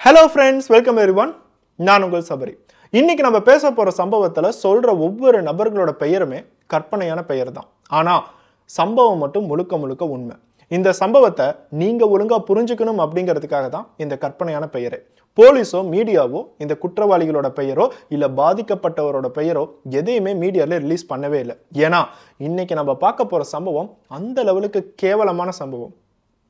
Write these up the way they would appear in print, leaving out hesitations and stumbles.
Hello friends, welcome everyone. நான் உங்கள் சபரி. இன்னைக்கு நம்ம பேச போற சம்பவத்துல சொல்ற ஒவ்வொரு நபர்களோட பெயருமே கற்பனையான பெயர் தான். ஆனா சம்பவம் மட்டும் முழுக்க உண்மை. இந்த சம்பவத்தை நீங்க ஒழுங்கா புரிஞ்சுக்கணும் அப்படிங்கிறதுக்காக தான் இந்த கற்பனையான பெயரே. போலீஸோ மீடியாவோ இந்த குற்றவாளிகளோட பெயரோ இல்ல பாதிக்கப்பட்டவரோட பெயரோ எதையுமே மீடியால ரிலீஸ் பண்ணவே இல்லை. ஏன்னா இன்னைக்கு நம்ம பார்க்க போற சம்பவம் அந்த லெவலுக்கு கேவலமான சம்பவம்.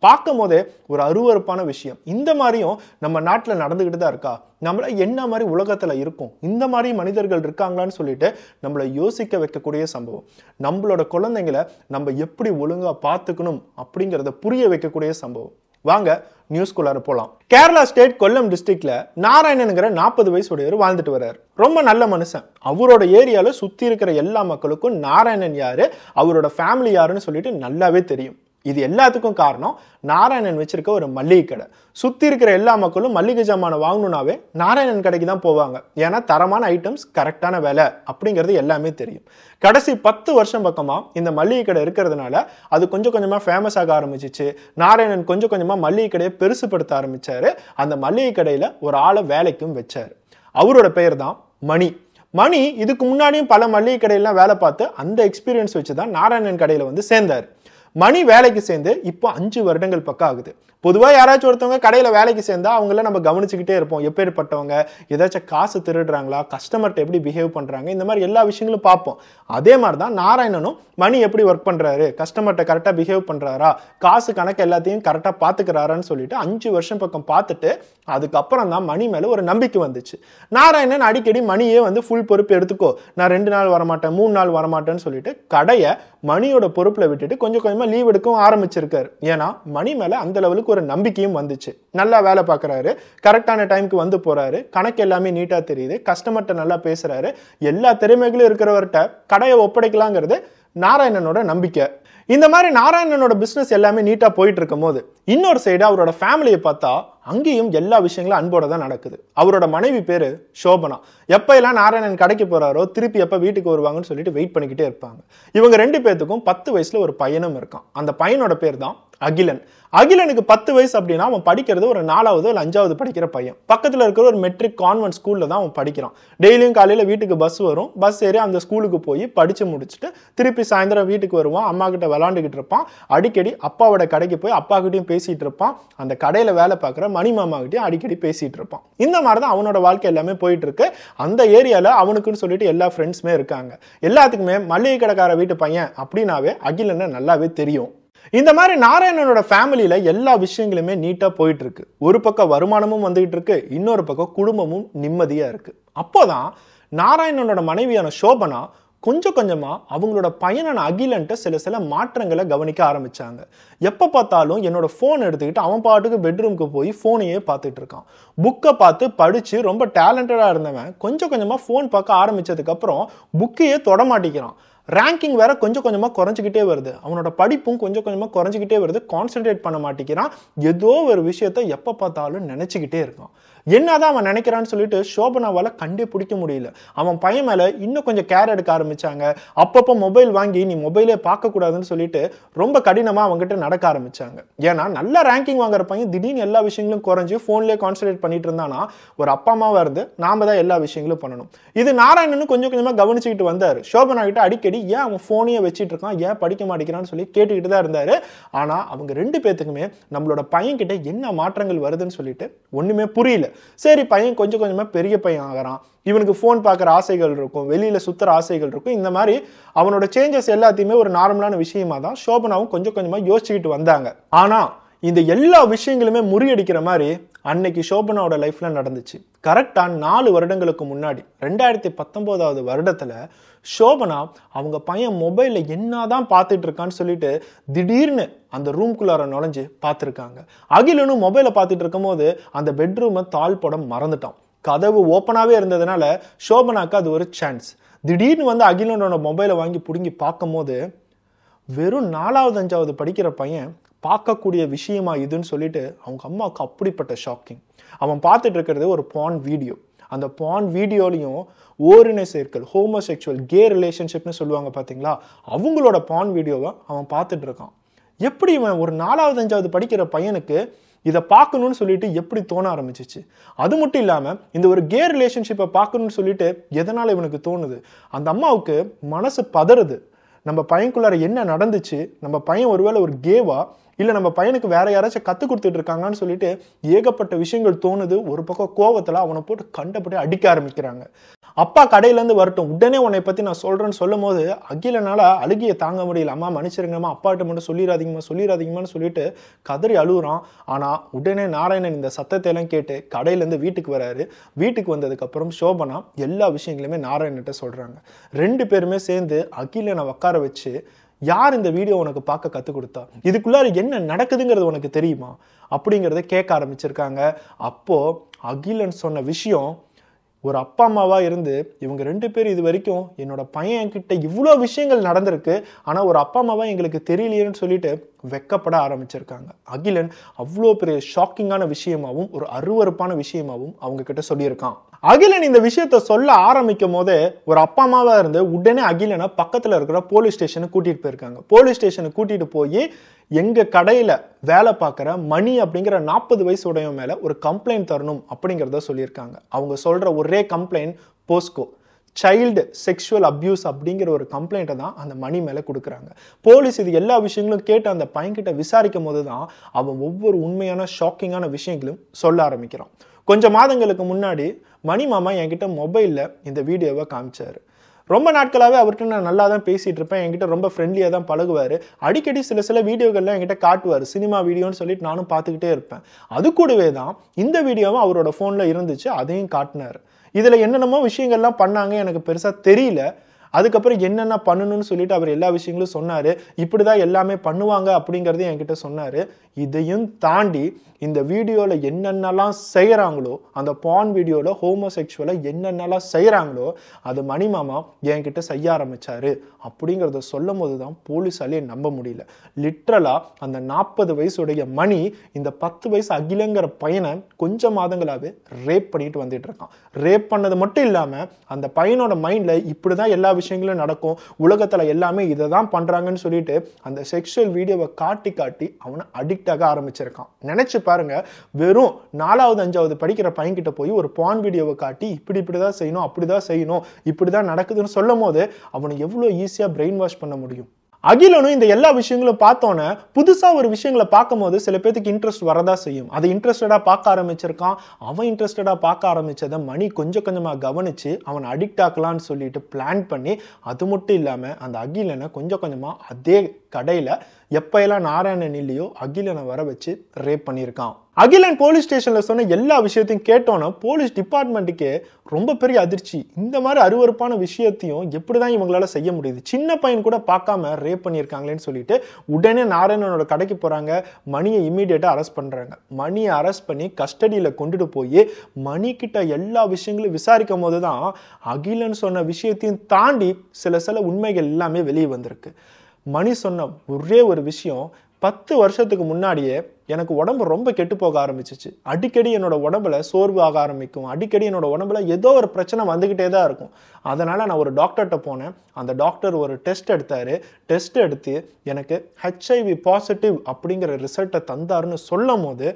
பார்க்கும் போதே ஒரு அருவருப்பான விஷயம். இந்த மாதிரியும் நம்ம நாட்டில் நடந்துகிட்டு தான் இருக்கா? நம்மள என்ன மாதிரி உலகத்துல இருக்கும்? இந்த மாதிரி மனிதர்கள் இருக்காங்களான்னு சொல்லிட்டு நம்மளை யோசிக்க வைக்கக்கூடிய சம்பவம். நம்மளோட குழந்தைங்களை நம்ம எப்படி ஒழுங்கா பார்த்துக்கணும் அப்படிங்கிறத புரிய வைக்கக்கூடிய சம்பவம். வாங்க நியூஸ்குள்ளார போலாம். கேரளா ஸ்டேட் கொல்லம் டிஸ்ட்ரிக்ட்ல நாராயணனுங்கிற 40 வயசுடையவர் வாழ்ந்துட்டு வர்றாரு. ரொம்ப நல்ல மனுஷன். அவரோட ஏரியால சுத்தி இருக்கிற எல்லா மக்களுக்கும் நாராயணன் யாரு, அவரோட ஃபேமிலி யாருன்னு சொல்லிட்டு நல்லாவே தெரியும். இது எல்லாத்துக்கும் காரணம் நாராயணன் வச்சிருக்க ஒரு மளிகை கடை. சுத்தி இருக்கிற எல்லா மக்களும் மளிகை ஜாமான வாங்கணும்னாவே நாராயணன் கடைக்கு தான் போவாங்க. ஏன்னா தரமான ஐட்டம்ஸ், கரெக்டான விலை அப்படிங்கிறது எல்லாமே தெரியும். கடைசி 10 வருஷம் பக்கமா இந்த மளிகை கடை இருக்கிறதுனால அது கொஞ்சம் கொஞ்சமா ஃபேமஸ் ஆக ஆரம்பிச்சிச்சு. நாராயணன் கொஞ்சம் கொஞ்சமா மளிகை கடையை பெருசுப்படுத்த ஆரம்பிச்சாரு. அந்த மளிகை கடையில ஒரு ஆளை வேலைக்கும் வச்சாரு. அவரோட பெயர் தான் மணி. மணி இதுக்கு முன்னாடியும் பல மளிகை கடையெல்லாம் வேலை பார்த்து அந்த எக்ஸ்பீரியன்ஸ் வச்சுதான் நாராயணன் கடையில வந்து சேர்ந்தாரு. மணி வேலைக்கு சேர்ந்து இப்போ 5 வருடங்கள் பக்கம் ஆகுது. பொதுவாக யாராச்சும் ஒருத்தவங்க கடையில் வேலைக்கு சேர்ந்தா அவங்கள நம்ம கவனிச்சுக்கிட்டே இருப்போம். எப்பேற்பட்டவங்க, ஏதாச்சும் காசு திருடுறாங்களா, கஸ்டமர்கிட்ட எப்படி பிஹேவ் பண்ணுறாங்க, இந்த மாதிரி எல்லா விஷயங்களும் பார்ப்போம். அதே மாதிரி தான் நாராயணனும் மணி எப்படி ஒர்க் பண்ணுறாரு, கஸ்டமர்கிட்ட கரெக்டாக பிஹேவ் பண்ணுறாரா, காசு கணக்கு எல்லாத்தையும் கரெக்டாக பார்த்துக்கிறாரான்னு சொல்லிட்டு 5 வருஷம் பக்கம் பார்த்துட்டு அதுக்கப்புறம் தான் மணி மேலே ஒரு நம்பிக்கை வந்துச்சு. நாராயணன் அடிக்கடி மணியே வந்து ஃபுல் பொறுப்பு எடுத்துக்கோ, நான் 2 நாள் வரமாட்டேன், 3 நாள் வரமாட்டேன்னு சொல்லிட்டு கடையை மணியோட பொறுப்பில் விட்டுட்டு கொஞ்சம் கொஞ்சமாக லீவ் எடுக்கவும் ஆரம்பிச்சிருக்காரு. ஏன்னா மணி மேலே அந்த லெவலுக்கு ஒரு நம்பிக்கையும் வந்துச்சு. நல்லா வேலை பார்க்குறாரு, கரெக்டான டைமுக்கு வந்து போறாரு, கணக்கு எல்லாமே நீட்டா தெரியுது, கஸ்டமர்கிட்ட நல்லா பேசுறாரு, எல்லா திறமைகளும் இருக்கிறவர்கிட்ட கடையை ஒப்படைக்கலாங்கிறது நாராயணனோட நம்பிக்கை. இந்த மாதிரி நாராயணனோட பிசினஸ் எல்லாமே நீட்டா போயிட்டு இருக்கும் போது இன்னொரு சைடு அவரோட ஃபேமிலியை பார்த்தா அங்கேயும் எல்லா விஷயங்களும் அன்போட தான் நடக்குது. அவரோட மனைவி பேரு சோபனா. எப்ப எல்லாம் நாராயணன் கடைக்கு போறாரோ திருப்பி எப்ப வீட்டுக்கு வருவாங்கன்னு சொல்லிட்டு வெயிட் பண்ணிக்கிட்டே இருப்பாங்க. இவங்க 2 பேத்துக்கும் 10 வயசுல ஒரு பையனும் இருக்கான். அந்த பையனோட பேர் தான் அகிலன். அகிலனுக்கு 10 வயசு அப்படின்னா அவன் படிக்கிறது ஒரு 4வது இல்ல 5வது படிக்கிற பையன். பக்கத்துல இருக்கிற ஒரு மெட்ரிக் கான்வென்ட் ஸ்கூல்ல தான் அவன் படிக்கிறான். டெய்லியும் காலையில வீட்டுக்கு பஸ் வரும், பஸ் ஏறி அந்த ஸ்கூலுக்கு போய் படிச்சு முடிச்சுட்டு திருப்பி சாயந்தரம் வீட்டுக்கு வருவான். அம்மா கிட்ட விளாண்டுகிட்டு இருப்பான். அடிக்கடி அப்பாவோட கடைக்கு போய் அப்பா கிட்டையும் பேசிட்டு இருப்பான். அந்த கடையில வேலை பார்க்குற மணி மாமா கிட்டையும் அடிக்கடி பேசிட்டு இருப்பான். இந்த மாதிரி தான் அவனோட வாழ்க்கை எல்லாமே போயிட்டு இருக்கு. அந்த ஏரியால அவனுக்குன்னு சொல்லிட்டு எல்லா ஃப்ரெண்ட்ஸுமே இருக்காங்க. எல்லாத்துக்குமே மளிகை கடைக்கார வீட்டு பையன் அப்படின்னாவே அகிலனை நல்லாவே தெரியும். இந்த மாதிரி நாராயணனோட ஃபேமிலியில எல்லா விஷயங்களுமே நீட்டா போயிட்டு இருக்கு. ஒரு பக்கம் வருமானமும் வந்துகிட்டு இருக்கு, இன்னொரு பக்கம் குடும்பமும் நிம்மதியா இருக்கு. அப்போதான் நாராயணனோட மனைவியான சோபனா கொஞ்சம் கொஞ்சமா அவங்களோட பையனான அகிலன்ட்ட சில மாற்றங்களை கவனிக்க ஆரம்பிச்சாங்க. எப்ப பார்த்தாலும் என்னோட போன் எடுத்துக்கிட்டு அவன் பாட்டுக்கு பெட்ரூமுக்கு போய் போனையே பார்த்துட்டு இருக்கான். புக்கை பார்த்து படிச்சு ரொம்ப டேலண்டடா இருந்தவன் கொஞ்சம் கொஞ்சமா போன் பார்க்க ஆரம்பிச்சதுக்கு அப்புறம் புக்கையே தொட மாட்டேங்கிறான். ரேங்கிங் வேற கொஞ்சம் கொஞ்சமா குறைஞ்சிக்கிட்டே வருது. அவனோட படிப்பும் கொஞ்சம் கொஞ்சமா குறைஞ்சிக்கிட்டே வருது. கான்சென்ட்ரேட் பண்ண மாட்டேங்கிறான். ஏதோ ஒரு விஷயத்த எப்ப பார்த்தாலும் நினைச்சுக்கிட்டே இருக்கான். என்னதான் அவன் நினைக்கிறான்னு சொல்லிட்டு சோபனாவால கண்டே பிடிக்க முடியல. அவன் பையன் மேல இன்னும் கொஞ்சம் கேர் எடுக்க ஆரம்பிச்சாங்க. அப்பப்போ மொபைல் வாங்கி நீ மொபைலே பார்க்க கூடாதுன்னு சொல்லிட்டு ரொம்ப கடினமா அவங்ககிட்ட நடக்க ஆரம்பிச்சாங்க. ஏன்னா நல்ல ரேங்கிங் வாங்குற பையன் திடீர்னு எல்லா விஷயங்களும் குறைஞ்சு போன்லேயே கான்சென்ட்ரேட் பண்ணிட்டு இருந்தானா ஒரு அப்பா அம்மாவா இருந்து நாம தான் எல்லா விஷயங்களும் பண்ணணும். இது நாராயணனும் கொஞ்சம் கொஞ்சமா கவனிச்சுக்கிட்டு வந்தாரு. சோபனா கிட்ட அடிக்கடி ஏன் அவன் போனையே வச்சிட்டு இருக்கான், ஏன் படிக்க மாட்டேங்கிறான்னு சொல்லி கேட்டுக்கிட்டு தான் இருந்தாரு. ஆனா அவங்க 2 பேத்துக்குமே நம்மளோட பையன் கிட்ட என்ன மாற்றங்கள் வருதுன்னு சொல்லிட்டு ஒண்ணுமே புரியல. சரி, பையன் கொஞ்சம் கொஞ்சமா பெரிய பையன் ஆகிறான். இவனுக்கு போன் பார்க்குற ஆசைகள் இருக்கும், வெளியில சுத்துற ஆசைகள் இருக்கும். இந்த மாதிரி அவனோட சேஞ்சஸ் எல்லாத்தையுமே ஒரு நார்மலான விஷயமா தான் சோபனாவும் கொஞ்சம் கொஞ்சமா யோசிச்சுக்கிட்டு வந்தாங்க. ஆனா இந்த எல்லா விஷயங்களுமே முறியடிக்கிற மாதிரி அன்னைக்கு சோபனாவோட லைஃப்ல நடந்துச்சு. கரெக்டா 4 வருடங்களுக்கு முன்னாடி 2019வது வருடத்துல சோபனா அவங்க பையன் மொபைல்ல என்னதான் பார்த்துட்டு இருக்கான்னு சொல்லிட்டு திடீர்னு அந்த ரூம்குள்ளார நுழைஞ்சு பார்த்துருக்காங்க. அகிலனும் மொபைலை பார்த்துட்டு இருக்கும் போது அந்த பெட்ரூமை தாழ் போட மறந்துட்டான். கதவு ஓப்பனாவே இருந்ததுனால சோபனாக்கு அது ஒரு சான்ஸ். திடீர்னு வந்து அகிலனோட மொபைலை வாங்கி பிடுங்கி பார்க்கும் போது வெறும் 4வது 5வது படிக்கிற பையன் பார்க்கக்கூடிய விஷயமா இதுன்னு சொல்லிட்டு அவங்க அம்மாவுக்கு அப்படிப்பட்ட ஷாக்கிங். அவன் பார்த்துட்டு இருக்கிறது ஒரு பான் வீடியோ. அந்த பான் வீடியோலையும் ஓரின சேர்க்கல், ஹோமோசெக்சுவல், கே ரிலேஷன்ஷிப்னு சொல்லுவாங்க பார்த்தீங்களா, அவங்களோட பான் வீடியோவை அவன் பார்த்துட்டு இருக்கான். எப்படி இவன் ஒரு 4வது 5வது படிக்கிற பையனுக்கு இதை பார்க்கணும்னு சொல்லிட்டு எப்படி தோண ஆரம்பிச்சிச்சு. அது மட்டும் இல்லாமல் இந்த ஒரு கே ரிலேஷன்ஷிப்பை பார்க்கணும்னு சொல்லிட்டு எதனால் இவனுக்கு தோணுது? அந்த அம்மாவுக்கு மனசு பதறுது. நம்ம பையனுக்குள்ளார என்ன நடந்துச்சு, நம்ம பையன் ஒருவேளை ஒரு கேவா, இல்லை நம்ம பையனுக்கு வேற யாராச்சும் கற்றுக் கொடுத்துட்டு இருக்காங்கன்னு சொல்லிட்டு ஏகப்பட்ட விஷயங்கள் தோணுது. ஒரு பக்கம் கோவத்தில் அவனை போட்டு கண்டபடி அடிக்க ஆரம்பிக்கிறாங்க. அப்பா கடையிலேருந்து வரட்டும், உடனே உன்னை பற்றி நான் சொல்கிறேன்னு சொல்லும் போது அகிலனால் அழுகியை தாங்க முடியல. அம்மா மன்னிச்சிருங்கம்மா, அப்பாட்ட மட்டும் சொல்லிடாதீங்கம்மான்னு சொல்லிட்டு கதறி அழுகுறான். ஆனால் உடனே நாராயணன் இந்த சத்தத்தை எல்லாம் கேட்டு கடையிலேருந்து வீட்டுக்கு வராரு. வீட்டுக்கு வந்ததுக்கப்புறம் சோபனா எல்லா விஷயங்களுமே நாராயணன்கிட்ட சொல்கிறாங்க. 2 பேருமே சேர்ந்து அகிலனை உட்கார வச்சு, யார் இந்த வீடியோ உனக்கு பார்க்க கற்றுக் கொடுத்தா, இதுக்குள்ளார என்ன நடக்குதுங்கிறது உனக்கு தெரியுமா அப்படிங்கிறத கேட்க ஆரம்பிச்சிருக்காங்க. அப்போ அகிலன் சொன்ன விஷயம், ஒரு அப்பா அம்மாவா இருந்து இவங்க 2 பேர் இது வரைக்கும் என்னோட பையன் கிட்ட இவ்வளோ விஷயங்கள் நடந்திருக்கு, ஆனால் ஒரு அப்பா அம்மாவா எங்களுக்கு தெரியலையேன்னு சொல்லிட்டு வெக்கப்பட ஆரம்பிச்சிருக்காங்க. அகிலன் அவ்வளோ பெரிய ஷாக்கிங்கான விஷயமாவும் ஒரு அருவருப்பான விஷயமாவும் அவங்க கிட்ட சொல்லியிருக்கான். அகிலன் இந்த விஷயத்த சொல்ல ஆரம்பிக்கும் போதே ஒரு அப்பா அம்மாவா இருந்து உடனே அகிலனை பக்கத்தில் இருக்கிற போலீஸ் ஸ்டேஷனுக்கு கூட்டிட்டு போயிருக்காங்க. போலீஸ் ஸ்டேஷனுக்கு கூட்டிட்டு போய் எங்க கடையில வேலை பார்க்குற மணி அப்படிங்கிற 40 வயசு உடையவன் மேல ஒரு கம்ப்ளைண்ட் தரணும் அப்படிங்கிறத சொல்லியிருக்காங்க. அவங்க சொல்ற ஒரே complaint Bosco, child sexual abuse அப்படிங்கிற ஒரு கம்ப்ளைண்ட்டை தான் அந்த மணி மேலே கொடுக்குறாங்க. போலீஸ் இது எல்லா விஷயங்களும் கேட்டு அந்த பையன்கிட்ட விசாரிக்கும் போது தான் அவன் ஒவ்வொரு உண்மையான ஷாக்கிங்கான விஷயங்களும் சொல்ல ஆரம்பிக்கிறான். கொஞ்சம் மாதங்களுக்கு முன்னாடி மணி மாமா என்கிட்ட மொபைலில் இந்த வீடியோவை காமிச்சாரு. ரொம்ப நாட்களாகவே அவர்கிட்ட நான் நல்லா தான் பேசிகிட்டு இருப்பேன், என்கிட்ட ரொம்ப ஃப்ரெண்ட்லியாக தான் பழகுவார். அடிக்கடி சில வீடியோகள்லாம் என்கிட்ட காட்டுவார், சினிமா வீடியோன்னு சொல்லிட்டு நானும் பார்த்துக்கிட்டே இருப்பேன். அது கூடவே தான் இந்த வீடியோவும் அவரோட ஃபோனில் இருந்துச்சு, அதையும் காட்டினார். இதில் என்னென்னமோ விஷயங்கள்லாம் பண்ணாங்க, எனக்கு பெருசாக தெரியல. அதுக்கப்புறம் என்னென்ன பண்ணணும்னு சொல்லிட்டு அவர் எல்லா விஷயங்களும் சொன்னார். இப்படி தான் எல்லாமே பண்ணுவாங்க அப்படிங்கிறதையும் என்கிட்ட சொன்னார். இதையும் தாண்டி இந்த வீடியோவில் என்னென்னலாம் செய்கிறாங்களோ, அந்த பான் வீடியோவில் ஹோமோசெக்சுவலாக என்னென்னலாம் செய்கிறாங்களோ அது மணிமாமா என்கிட்ட செய்ய ஆரம்பித்தார் அப்படிங்கிறத சொல்லும் போது தான் போலீஸாலே நம்ப முடியல. லிட்ரலாக அந்த 40 வயசுடைய மணி இந்த 10 வயசு அகிலங்கிற பையனை கொஞ்சம் மாதங்களாகவே ரேப் பண்ணிட்டு வந்துட்டு இருக்கான். ரேப் பண்ணது மட்டும் இல்லாமல் அந்த பையனோட மைண்டில் இப்படி தான் எல்லா விஷயங்களும் நடக்கும், உலகத்தில் எல்லாமே இதை தான் பண்ணுறாங்கன்னு சொல்லிட்டு அந்த செக்ஷுவல் வீடியோவை காட்டி காட்டி அவனை அடிக்ட் ஆக ஆரம்பிச்சிருக்கான். நினச்சி பாருங்க, வெறும் 4வது 5வது படிக்கிற பையன்கிட்ட போய் ஒரு பான் வீடியோவை காட்டி இப்படிதான் செய்யணும், அப்படிதான் செய்யணும், இப்படிதான் நடக்குதுன்னு சொல்லும் போது அவனை எவ்வளோ ஈஸியாக பிரெயின் வாஷ் பண்ண முடியும். அகிலனும் இந்த எல்லா விஷயங்களும் பார்த்தோன்னே புதுசா ஒரு விஷயங்களை பார்க்கும் போது சில பேருக்கு இன்ட்ரெஸ்ட் வரதா செய்யும். அதை இன்ட்ரெஸ்டடா பார்க்க ஆரம்பிச்சிருக்கான். அவன் இன்ட்ரெஸ்டடா பார்க்க ஆரம்பிச்சதை மணி கொஞ்சம் கொஞ்சமா கவனிச்சு அவன் அடிக்ட் ஆக்கலான்னு சொல்லிட்டு பிளான் பண்ணி, அது மட்டும் இல்லாம அந்த அகிலனை கொஞ்சம் கொஞ்சமா அதே கடையில எப்ப எல்லாம் நாராயணன் இல்லையோ அகிலனை வர வச்சு ரேப் பண்ணியிருக்கான். அகிலன் போலீஸ் ஸ்டேஷன்ல சொன்ன எல்லா விஷயத்தையும் கேட்டோன்னா போலீஸ் டிபார்ட்மெண்ட்டுக்கே ரொம்ப பெரிய அதிர்ச்சி. இந்த மாதிரி அருவருப்பான விஷயத்தையும் எப்படிதான் இவங்களால செய்ய முடியுது, சின்ன பையன் கூட பார்க்காம ரேப் பண்ணியிருக்காங்களேன்னு சொல்லிட்டு உடனே நாராயணனோட கடைக்கு போறாங்க. மணியை இம்மீடியட்டா அரெஸ்ட் பண்றாங்க. மணியை அரெஸ்ட் பண்ணி கஸ்டடியில கொண்டுட்டு போய் மணி கிட்ட எல்லா விஷயங்களும் விசாரிக்கும் போது தான் அகிலன் சொன்ன விஷயத்தையும் தாண்டி சில உண்மைகள் எல்லாமே வெளியே வந்திருக்கு. மணி சொன்ன ஒரே ஒரு விஷயம், 10 வருஷத்துக்கு முன்னாடியே எனக்கு உடம்பு ரொம்ப கெட்டு போக ஆரம்பிச்சிச்சு. அடிக்கடி என்னோட உடம்புல சோர்வு ஆக ஆரம்பிக்கும், அடிக்கடி என்னோட உடம்புல ஏதோ ஒரு பிரச்சனை வந்துக்கிட்டே தான் இருக்கும். அதனால் நான் ஒரு டாக்டர்கிட்ட போனேன். அந்த டாக்டர் ஒரு டெஸ்ட் எடுத்தார். டெஸ்ட் எடுத்து எனக்கு HIV பாசிட்டிவ் அப்படிங்கிற ரிசல்ட்டை தந்தாருன்னு சொல்லும் போது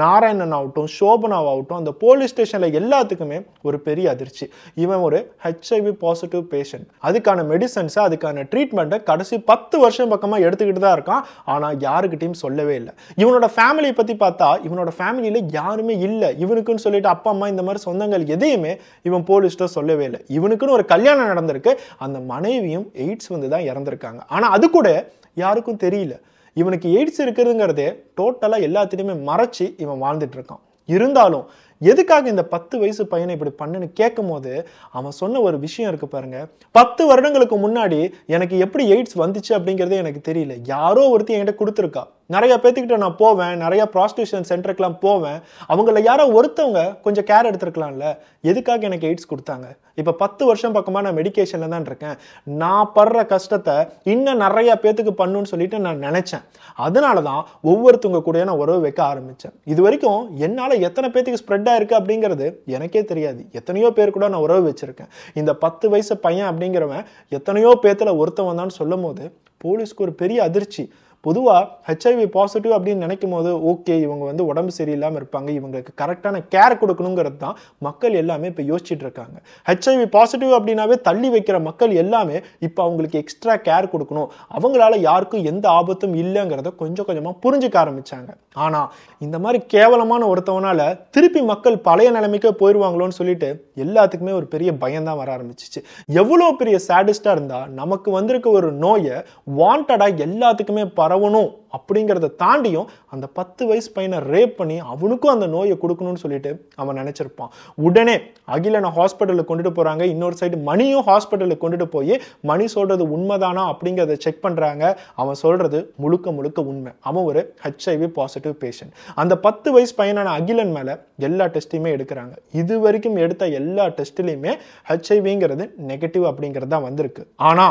நாராயணன் ஆகட்டும், சோபனாவாகட்டும், அந்த போலீஸ் ஸ்டேஷனில் எல்லாத்துக்குமே ஒரு பெரிய அதிர்ச்சி. இவன் ஒரு HIV பாசிட்டிவ் பேஷண்ட், அதுக்கான மெடிசன்ஸை அதுக்கான ட்ரீட்மெண்ட்டை கடைசி 10 வருஷம் பக்கமாக எடுத்துக்கிட்டு தான் இருக்கான். ஆனால் யாருக்கிட்டையும் சொல்லவே இல்லை. இவனோட ஃபேமிலியை பற்றி பார்த்தா இவனோட ஃபேமிலியில் யாருமே இல்லை. இவனுக்குன்னு சொல்லிட்டு அப்பா அம்மா இந்த மாதிரி சொந்தங்கள் எதையுமே இவன் போலீஸ்ட்ட சொல்லவே இல்லை. இவனுக்குன்னு ஒரு கல்யாணம் நடந்திருக்கு, அந்த மனைவியும் எய்ட்ஸ் வந்து தான் இறந்துருக்காங்க. ஆனால் அது கூட யாருக்கும் தெரியல. இவனுக்கு எய்ட்ஸ் இருக்குதுங்கிறதே டோட்டலாக எல்லாத்திலையுமே மறைச்சி இவன் வாழ்ந்துட்டு இருக்கான். இருந்தாலும் எதுக்காக இந்த 10 வயசு பையனை இப்படி பண்ணுன்னு கேட்கும் போது அவன் சொன்ன ஒரு விஷயம் இருக்கு பாருங்க. 10 வருடங்களுக்கு முன்னாடி எனக்கு எப்படி எய்ட்ஸ் வந்துச்சு அப்படிங்கிறதே எனக்கு தெரியல. யாரோ ஒருத்தி என்கிட்ட கொடுத்துருக்கா. நிறைய பேத்துக்கிட்ட நான் போவேன், நிறைய ப்ராஸ்டியூஷன் சென்டருக்குலாம் போவேன். அவங்கள யாரோ ஒருத்தவங்க கொஞ்சம் கேர் எடுத்துருக்கலாம்ல. எதுக்காக எனக்கு எய்ட்ஸ் கொடுத்தாங்க? இப்போ 10 வருஷம் பக்கமாக நான் மெடிக்கேஷனில் தான் இருக்கேன். நான் படுற கஷ்டத்தை இன்னும் நிறைய பேத்துக்கு பண்ணுன்னு சொல்லிட்டு நான் நினச்சேன். அதனால தான் ஒவ்வொருத்தவங்க கூட நான் உறவு வைக்க ஆரம்பித்தேன். இது வரைக்கும் என்னால் எத்தனை பேத்துக்கு ஸ்ப்ரெட் ஆயிருக்கு அப்படிங்கிறது எனக்கே தெரியாது. எத்தனையோ பேர் கூட நான் உறவு வச்சிருக்கேன். இந்த 10 வயசு பையன் அப்படிங்கிறவன் எத்தனையோ பேத்துல ஒருத்தவன் தான் சொல்லும் போது போலீஸ்க்கு ஒரு பெரிய அதிர்ச்சி. பொதுவாக ஹெச்ஐவி பாசிட்டிவ் அப்படின்னு நினைக்கும் போது ஓகே இவங்க வந்து உடம்பு சரியில்லாமல் இருப்பாங்க, இவங்களுக்கு கரெக்டான கேர் கொடுக்கணுங்கிறது தான் மக்கள் எல்லாமே இப்போ யோசிச்சுட்டு இருக்காங்க. ஹெச்ஐவி பாசிட்டிவ் அப்படின்னாவே தள்ளி வைக்கிற மக்கள் எல்லாமே இப்போ அவங்களுக்கு எக்ஸ்ட்ரா கேர் கொடுக்கணும், அவங்களால யாருக்கும் எந்த ஆபத்தும் இல்லைங்கிறத கொஞ்சம் கொஞ்சமாக புரிஞ்சுக்க ஆரம்பிச்சாங்க. ஆனால் இந்த மாதிரி கேவலமான ஒருத்தவனால திருப்பி மக்கள் பழைய நிலைமைக்கு போயிடுவாங்களோன்னு சொல்லிட்டு எல்லாத்துக்குமே ஒரு பெரிய பயம் தான் வர ஆரம்பிச்சிச்சு. எவ்வளோ பெரிய சேடிஸ்டாக இருந்தால் நமக்கு வந்திருக்க ஒரு நோயை வாண்டடாக எல்லாத்துக்குமே பரவணும் அப்படிங்கிறத தாண்டியும் அந்த 10 வயசு பையனை ரேப் பண்ணி அவனுக்கும் அந்த நோயை கொடுக்கணும்னு சொல்லிட்டு அவன் நினைச்சிருப்பான். உடனே அகிலனை ஹாஸ்பிட்டலுக்கு கொண்டுட்டு போறாங்க. இன்னொரு சைடு மணியும் ஹாஸ்பிட்டலுக்கு கொண்டுட்டு போய் மணி சொல்றது உண்மைதானா அப்படிங்கிறத செக் பண்றாங்க. அவன் சொல்றது முழுக்க முழுக்க உண்மை. அவன் ஒரு HIV பாசிட்டிவ் பேஷண்ட். அந்த 10 வயசு பையனான அகிலன் மேல எல்லா டெஸ்டையுமே எடுக்கிறாங்க. இது வரைக்கும் எடுத்த எல்லா டெஸ்ட்லயுமே HIVங்கிறது நெகட்டிவ் அப்படிங்கிறது தான் வந்திருக்கு. ஆனா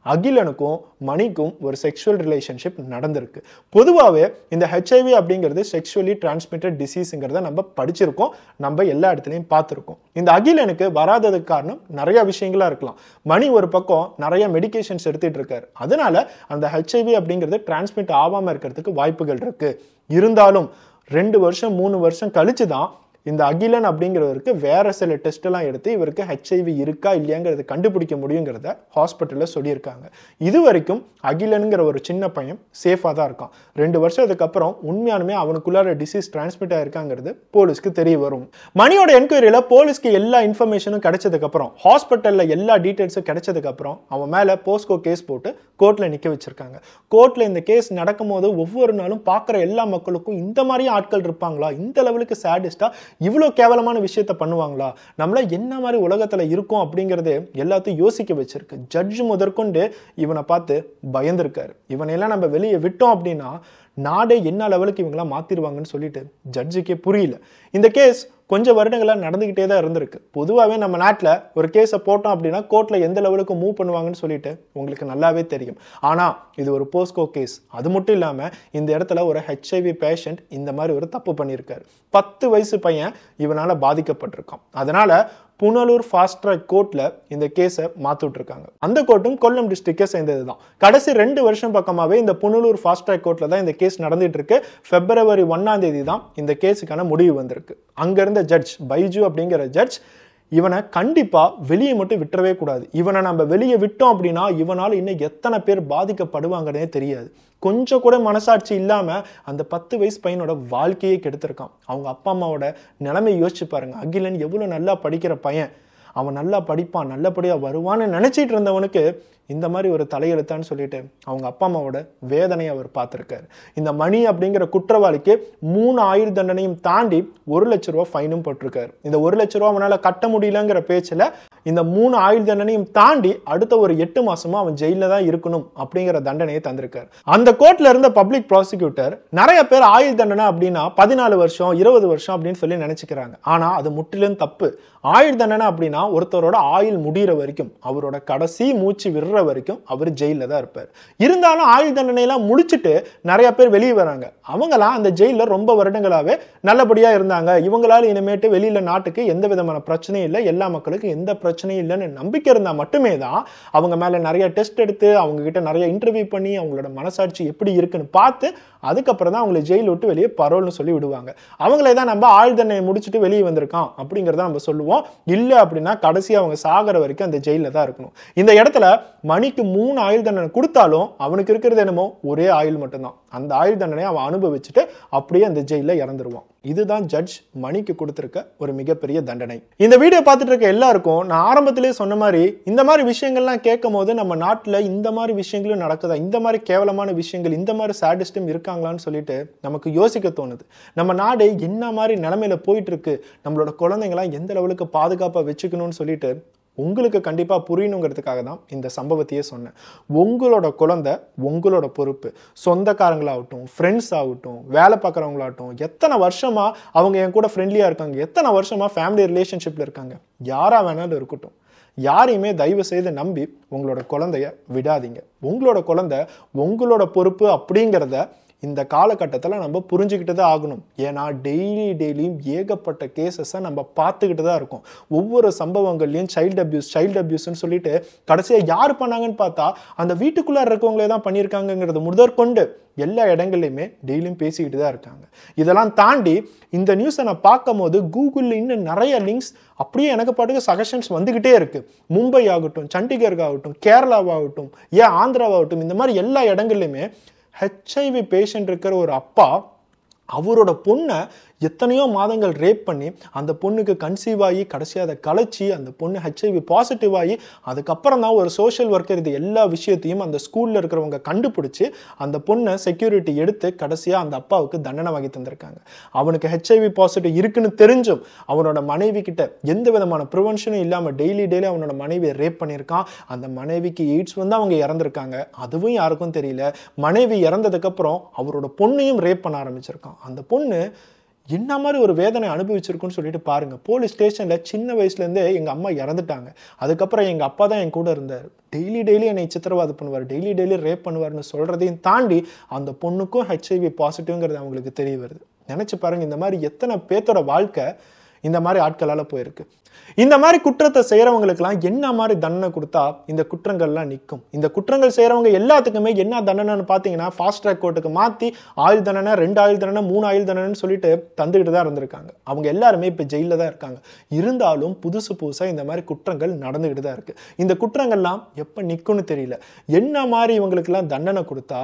அகிலனுக்கும் மணிக்கும் ஒரு செக்ஷுவல் ரிலேஷன்ஷிப் நடந்திருக்கு. பொதுவாகவே இந்த HIV அப்படிங்கிறது செக்ஷுவலி டிரான்ஸ்மிட்டட் டிசீஸுங்கிறத நம்ம படிச்சிருக்கோம், நம்ம எல்லா இடத்துலையும் பார்த்துருக்கோம். இந்த அகிலனுக்கு வராததுக்கு காரணம் நிறைய விஷயங்களா இருக்கலாம். மணி ஒரு பக்கம் நிறைய மெடிகேஷன்ஸ் எடுத்துட்டு இருக்காரு, அதனால அந்த HIV அப்படிங்கிறது டிரான்ஸ்மிட் ஆகாமல் இருக்கிறதுக்கு வாய்ப்புகள் இருக்கு. இருந்தாலும் 2 வருஷம் 3 வருஷம் கழிச்சு தான் இந்த அகிலன் அப்படிங்கிறவருக்கு வேற சில டெஸ்ட் எல்லாம் எடுத்து இவருக்கு HIV இருக்கா இல்லையாங்கிறத கண்டுபிடிக்க முடியுங்கிறத ஹாஸ்பிட்டலில் சொல்லியிருக்காங்க. இது வரைக்கும் அகிலனுங்கிற ஒரு சின்ன பையன் சேஃபாக தான் இருக்கான். 2 வருஷத்துக்கு அப்புறம் உண்மையானுமே அவனுக்குள்ளார டிசீஸ் டிரான்ஸ்மிட் ஆயிருக்காங்கிறது போலீஸ்க்கு தெரிய வரும். மணியோட என்கொயரியில் போலீஸ்க்கு எல்லா இன்ஃபர்மேஷனும் கிடைச்சதுக்கு அப்புறம், ஹாஸ்பிட்டலில் எல்லா டீட்டெயில்ஸும் கிடைச்சதுக்கு அப்புறம் அவன் மேலே போஸ்கோ கேஸ் போட்டு கோர்ட்டில் நிற்க வச்சிருக்காங்க. கோர்ட்டில் இந்த கேஸ் நடக்கும் போது ஒவ்வொரு நாளும் பார்க்குற எல்லா மக்களுக்கும் இந்த மாதிரி ஆட்கள் இருப்பாங்களா, இந்த லெவலுக்கு சேடிஸ்டா இவ்வளோ கேவலமான விஷயத்த பண்ணுவாங்களா, நம்மள என்ன மாதிரி உலகத்துல இருக்கும் அப்படிங்கறது எல்லாத்தையும் யோசிக்க வச்சிருக்கு. ஜட்ஜ் முதற்கொண்டு இவனை பார்த்து பயந்திருக்காரு. இவனையெல்லாம் நம்ம வெளியே விட்டோம் அப்படின்னா நாடே என்ன லெவலுக்கு இவங்களாம் மாத்திருவாங்கன்னு சொல்லிட்டு ஜட்ஜுக்கே புரியல. இந்த கேஸ் கொஞ்சம் வருடங்களாக நடந்துகிட்டே தான் இருந்திருக்கு. பொதுவாகவே நம்ம நாட்டில் ஒரு கேஸை போட்டோம் அப்படின்னா கோர்ட்டில் எந்த லெவலுக்கு மூவ் பண்ணுவாங்கன்னு சொல்லிட்டு உங்களுக்கு நல்லாவே தெரியும். ஆனால் இது ஒரு போஸ்கோ கேஸ். அது மட்டும் இல்லாமல் இந்த இடத்துல ஒரு HIV பேஷண்ட் இந்த மாதிரி ஒரு தப்பு பண்ணியிருக்காரு. 10 வயசு பையன் இவனால் பாதிக்கப்பட்டிருக்கான். அதனால புனலூர் ஃபாஸ்ட் ட்ராக் கோர்ட்ல இந்த கேஸை மாத்திட்டு இருக்காங்க. அந்த கோர்ட்டும் கொல்லம் டிஸ்ட்ரிக்டை சேர்ந்தது தான். கடைசி 2 வருஷம் பக்கமாவே இந்த புனலூர் ஃபாஸ்ட் ட்ராக் கோர்ட்ல தான் இந்த கேஸ் நடந்துட்டு இருக்கு. February 1 தான் இந்த கேஸுக்கான முடிவு வந்திருக்கு. அங்க இருந்த ஜட்ஜ் பைஜு அப்படிங்கிற ஜட்ஜ் இவனை கண்டிப்பா வெளியே மட்டும் விட்டுறவே கூடாது, இவனை நம்ம வெளியே விட்டோம் அப்படின்னா இவனால இன்னும் எத்தனை பேர் பாதிக்கப்படுவாங்கன்னே தெரியாது, கொஞ்சம் கூட மனசாட்சி இல்லாம அந்த 10 வயசு பையனோட வாழ்க்கையே கெடுத்திருக்கான். அவங்க அப்பா அம்மாவோட நிலைமையை யோசிச்சு பாருங்க. அகிலன் எவ்வளவு நல்லா படிக்கிற பையன், அவன் நல்லா படிப்பான், நல்லபடியா வருவான்னு நினைச்சிட்டு இருந்தவனுக்கு இந்த மாதிரி ஒரு தலையெழுத்தான்னு சொல்லிட்டு அவங்க அப்பா அம்மாவோட வேதனையை அவர் பார்த்திருக்காரு. இந்த மணி அப்படிங்கிற குற்றவாளிக்கு 3 ஆயுள் தண்டனையும் தாண்டி 1 லட்ச ரூபா ஃபைனும் போட்டிருக்காரு. இந்த 1 லட்ச ரூபா அவனால கட்ட முடியலங்கிற பேச்சுல இந்த 3 ஆயுள் தண்டனையும் தாண்டி அடுத்த ஒரு 8 மாசமா அவன் ஜெயில தான் இருக்கணும் அப்படிங்கிற தண்டனையை தந்திருக்காரு. அந்த கோர்ட்ல இருந்த பப்ளிக் ப்ராசிக்யூட்டர் நிறைய பேர் ஆயுள் தண்டனை அப்படின்னா 14 வருஷம் 20 வருஷம் அப்படின்னு சொல்லி நினைச்சுக்கிறாங்க. ஆனா அது முற்றிலும் தப்பு. ஆயுள் தண்டனை அப்படின்னா ஒருத்தரோட ஆயுள் முடிகிற வரைக்கும், அவரோட கடைசி மூச்சு விடுற வரைக்கும் அவர் ஜெயில தான் இருப்பார். இருந்தாலும் ஆயுள் தண்டனை எல்லாம் முடிச்சுட்டு நிறைய பேர் வெளியே வராங்க. அவங்களாம் அந்த ஜெயில ரொம்ப வருடங்களாவே நல்லபடியா இருந்தாங்க, இவங்களால இனிமேட்டு வெளியில நாட்டுக்கு எந்த விதமான பிரச்சனையும் இல்லை, எல்லா மக்களுக்கும் எந்த பிரச்சனையும் இல்லைன்னு நம்பிக்கை இருந்தா மட்டுமே தான் அவங்க மேல நிறைய டெஸ்ட் எடுத்து அவங்க கிட்ட நிறைய இன்டர்வியூ பண்ணி அவங்களோட மனசாட்சி எப்படி இருக்குன்னு பார்த்து அதுக்கப்புறம் தான் அவங்களை ஜெயில விட்டு வெளியே பரோல்னு சொல்லி விடுவாங்க. அவங்களே தான் நம்ம ஆயுள் தண்டனை முடிச்சுட்டு வெளியே வந்திருக்கான் அப்படிங்கிறத நம்ம சொல்லுவோம். இல்ல அப்படின்னா கடைசி அவங்க சாகர வரைக்கும் அந்த ஜெயில தான் இருக்கணும். இந்த இடத்துல மணிக்கு 3 ஆயுள் தண்டனை கொடுத்தாலும் அவனுக்கு இருக்கிறது என்னமோ ஒரே ஆயுள் மட்டும்தான். அந்த ஆயுள் தண்டனையை அவன் அனுபவிச்சுட்டு அப்படியே அந்த ஜெயில இறந்துருவான். இதுதான் ஜட்ஜ் மணிக்கு கொடுத்திருக்க ஒரு மிகப்பெரிய தண்டனை. இந்த வீடியோ பார்த்துட்டு இருக்க எல்லாருக்கும் நான் ஆரம்பத்திலே சொன்ன மாதிரி இந்த மாதிரி விஷயங்கள்லாம் கேட்கும் போது நம்ம நாட்டில் இந்த மாதிரி விஷயங்களும் நடக்குதா, இந்த மாதிரி கேவலமான விஷயங்கள், இந்த மாதிரி சாடிஸ்டும் இருக்காங்களான்னு சொல்லிட்டு நமக்கு யோசிக்க தோணுது. நம்ம நாடு என்ன மாதிரி நிலைமையில போயிட்டு இருக்கு, நம்மளோட குழந்தைங்களாம் எந்த லெவலுக்கு பாதுகாப்பா வச்சுக்கணும்னு சொல்லிட்டு உங்களுக்கு கண்டிப்பாக புரியணுங்கிறதுக்காக தான் இந்த சம்பவத்தையே சொன்னேன். உங்களோட குழந்தை உங்களோட பொறுப்பு. சொந்தக்காரங்களாகட்டும், ஃப்ரெண்ட்ஸ் ஆகட்டும், வேலை பார்க்குறவங்களாகட்டும், எத்தனை வருஷமா அவங்க என் கூட ஃப்ரெண்ட்லியாக இருக்காங்க, எத்தனை வருஷமா ஃபேமிலி ரிலேஷன்ஷிப்பில் இருக்காங்க, யாரா வேணாலும் இருக்கட்டும், யாரையுமே தயவு செய்து நம்பி உங்களோட குழந்தைய விடாதீங்க. உங்களோட குழந்தை உங்களோட பொறுப்பு அப்படிங்கிறத இந்த காலகட்டத்தில் நம்ம புரிஞ்சுக்கிட்டு தான் ஆகணும். ஏன்னா டெய்லியும் ஏகப்பட்ட கேசஸை நம்ம பார்த்துக்கிட்டு தான் இருக்கோம். ஒவ்வொரு சம்பவங்கள்லையும் சைல்டு அபியூஸ்ன்னு சொல்லிட்டு கடைசியாக யார் பண்ணாங்கன்னு பார்த்தா அந்த வீட்டுக்குள்ளார இருக்கவங்களே தான் பண்ணியிருக்காங்கிறது முதற்கொண்டு எல்லா இடங்கள்லையுமே டெய்லியும் பேசிக்கிட்டு தான் இருக்காங்க. இதெல்லாம் தாண்டி இந்த நியூஸை நான் பார்க்கும் போது கூகுளில் இன்னும் நிறைய லிங்க்ஸ் அப்படியே எனக்கு பாட்டுக்கு சஜஷன்ஸ் வந்துக்கிட்டே இருக்கு. மும்பை ஆகட்டும், சண்டிகர் ஆகட்டும், கேரளாவாகட்டும், ஏன் ஆந்திராவாகட்டும், இந்த மாதிரி எல்லா இடங்கள்லையுமே ஹெச்ஐவி பேஷண்ட் இருக்கிற ஒரு அப்பா அவரோட பொண்ணை எத்தனையோ மாதங்கள் ரேப் பண்ணி அந்த பொண்ணுக்கு கன்சீவ் ஆகி கடைசியாக அதை கலைச்சி அந்த பொண்ணு ஹெச்ஐவி பாசிட்டிவ் ஆகி அதுக்கப்புறம் தான் ஒரு சோஷியல் ஒர்க்கர் இது எல்லா விஷயத்தையும் அந்த ஸ்கூலில் இருக்கிறவங்க கண்டுபிடிச்சி அந்த பொண்ணை செக்யூரிட்டி எடுத்து கடைசியாக அந்த அப்பாவுக்கு தண்டனை வாங்கி தந்திருக்காங்க. அவனுக்கு ஹெச்ஐவி பாசிட்டிவ் இருக்குன்னு தெரிஞ்சும் அவனோட மனைவி கிட்ட எந்த விதமான ப்ரிவென்ஷனும் இல்லாமல் டெய்லி அவனோட மனைவியை ரேப் பண்ணியிருக்கான். அந்த மனைவிக்கு எய்ட்ஸ் வந்து அவங்க இறந்துருக்காங்க. அதுவும் யாருக்கும் தெரியல. மனைவி இறந்ததுக்கப்புறம் அவரோட பொண்ணையும் ரேப் பண்ண ஆரம்பிச்சிருக்கான். அந்த பொண்ணு என்ன மாதிரி ஒரு வேதனை அனுபவிச்சிருக்குன்னு சொல்லிட்டு பாருங்க. போலீஸ் ஸ்டேஷனில் சின்ன வயசுலேருந்தே எங்கள் அம்மா இறந்துட்டாங்க, அதுக்கப்புறம் எங்கள் அப்பா தான் என் கூட இருந்தார், டெய்லி என்னை சித்திரவதை பண்ணுவார், டெய்லி ரேப் பண்ணுவார்னு சொல்கிறதையும் தாண்டி அந்த பொண்ணுக்கும் ஹெச்ஐவி பாசிட்டிவ்ங்கிறது அவங்களுக்கு தெரிய வருது. நினச்சி பாருங்கள், இந்த மாதிரி எத்தனை பேர்த்தோட வாழ்க்கை இந்த மாதிரி ஆட்களால் போயிருக்கு. இந்த மாதிரி குற்றத்தை செய்கிறவங்களுக்கெல்லாம் என்ன மாதிரி தண்டனை கொடுத்தா இந்த குற்றங்கள்லாம் நிற்கும்? இந்த குற்றங்கள் செய்கிறவங்க எல்லாத்துக்குமே என்ன தண்டனைன்னு பார்த்தீங்கன்னா ஃபாஸ்ட் ட்ராக் கோர்ட்டுக்கு மாற்றி ஆயுள் தண்டனை, 2 ஆயுள் தண்டனை, 3 ஆயுள் தண்டனைன்னு சொல்லிட்டு தந்துக்கிட்டு தான் இருந்திருக்காங்க. அவங்க எல்லாருமே இப்போ ஜெயிலில் தான் இருக்காங்க. இருந்தாலும் புதுசாக இந்த மாதிரி குற்றங்கள் நடந்துக்கிட்டு தான் இருக்குது. இந்த குற்றங்கள்லாம் எப்போ நிற்கும்னு தெரியல. என்ன மாதிரி இவங்களுக்கெல்லாம் தண்டனை கொடுத்தா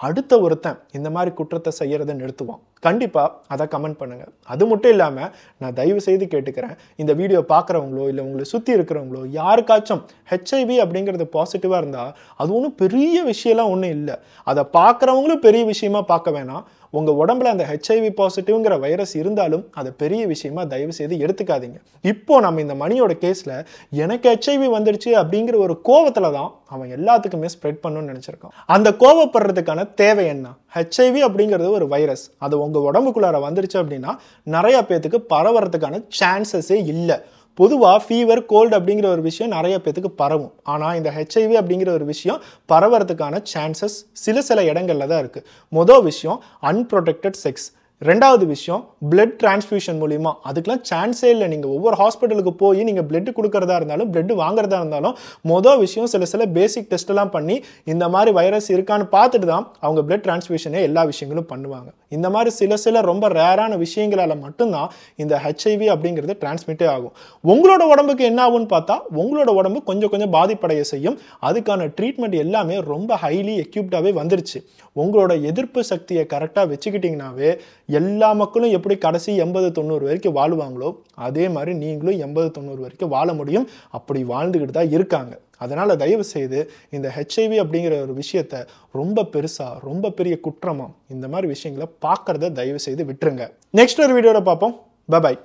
அடுத்த ஒருத்தன் இந்த மாதிரி குற்றத்தை செய்யறதை நிறுத்துவான்? கண்டிப்பாக அதை கமெண்ட் பண்ணுங்கள். அது மட்டும் இல்லாமல் நான் தயவு செய்து கேட்டுக்கிறேன், இந்த வீடியோ பார்க்குறவங்களோ இல்லை உங்களை சுற்றி இருக்கிறவங்களோ யாருக்காச்சும் ஹெச்ஐவி அப்படிங்கிறது பாசிட்டிவாக இருந்தால் அது ஒன்றும் பெரிய விஷயம்லாம் ஒன்றும் இல்லை. அதை பார்க்குறவங்களும் பெரிய விஷயமா பார்க்க வேணாம். உங்கள் உடம்புல அந்த ஹெச்ஐவி பாசிட்டிவ்ங்கிற வைரஸ் இருந்தாலும் அதை பெரிய விஷயமா தயவு செய்து எடுத்துக்காதீங்க. இப்போ நம்ம இந்த மணியோட கேஸில் எனக்கு ஹெச்ஐவி வந்துடுச்சு அப்படிங்கிற ஒரு கோவத்தில் தான் அவன் எல்லாத்துக்குமே ஸ்ப்ரெட் பண்ணணும்னு நினச்சிருக்கான். அந்த கோவப்படுறதுக்கான தேவை என்ன? ஹெச்ஐவி அப்படிங்கிறது ஒரு வைரஸ், அது உங்கள் உடம்புக்குள்ளார வந்துடுச்சு அப்படின்னா நிறைய பேத்துக்கு பரவறதுக்கான சான்சஸே இல்லை. பொதுவாக ஃபீவர், கோல்டு அப்படிங்கிற ஒரு விஷயம் நிறைய பேத்துக்கு பரவும். ஆனால் இந்த ஹெச்ஐவி அப்படிங்கிற ஒரு விஷயம் பரவறதுக்கான சான்சஸ் சில இடங்கள்ல தான் இருக்குது. மொதல் விஷயம் அன்ப்ரொடெக்டட் செக்ஸ். ரெண்டாவது விஷயம் பிளட் டிரான்ஸ்ஃபியூஷன் மூலிமா. அதுக்கெல்லாம் சான்ஸே இல்லை. நீங்கள் ஒவ்வொரு ஹாஸ்பிட்டலுக்கு போய் நீங்கள் பிளட் கொடுக்கறதா இருந்தாலும் பிளட் வாங்குறதா இருந்தாலும் மொதல் விஷயம் சில பேசிக் டெஸ்ட்லாம் பண்ணி இந்த மாதிரி வைரஸ் இருக்கான்னு பார்த்துட்டு தான் அவங்க பிளட் டிரான்ஸ்ஃபியூஷனே எல்லா விஷயங்களும் பண்ணுவாங்க. இந்த மாதிரி சில ரொம்ப ரேரான விஷயங்களால் மட்டும்தான் இந்த ஹெச்ஐவி அப்படிங்கிறது டிரான்ஸ்மிட்டே ஆகும். உங்களோட உடம்புக்கு என்ன ஆகும்னு பார்த்தா உங்களோட உடம்பு கொஞ்சம் பாதிப்படைய செய்யும். அதுக்கான ட்ரீட்மெண்ட் எல்லாமே ரொம்ப ஹைலி எக்யூப்டாகவே வந்துருச்சு. உங்களோட எதிர்ப்பு சக்தியை கரெக்டாக வச்சுக்கிட்டிங்கனாவே எல்லா மக்களும் எப்படி கடைசி 80-90 வரைக்கும் வாழுவாங்களோ அதே மாதிரி நீங்களும் 80-90 வரைக்கும் வாழ முடியும். அப்படி வாழ்ந்துக்கிட்டு தான் இருக்காங்க. அதனால் தயவு செய்து இந்த ஹெச்ஐவி அப்படிங்கிற ஒரு விஷயத்தை ரொம்ப பெருசாக, ரொம்ப பெரிய குற்றமாக இந்த மாதிரி விஷயங்களை பார்க்குறத தயவு செய்து விட்டுருங்க. நெக்ஸ்ட் ஒரு வீடியோவில் பார்ப்போம். பை.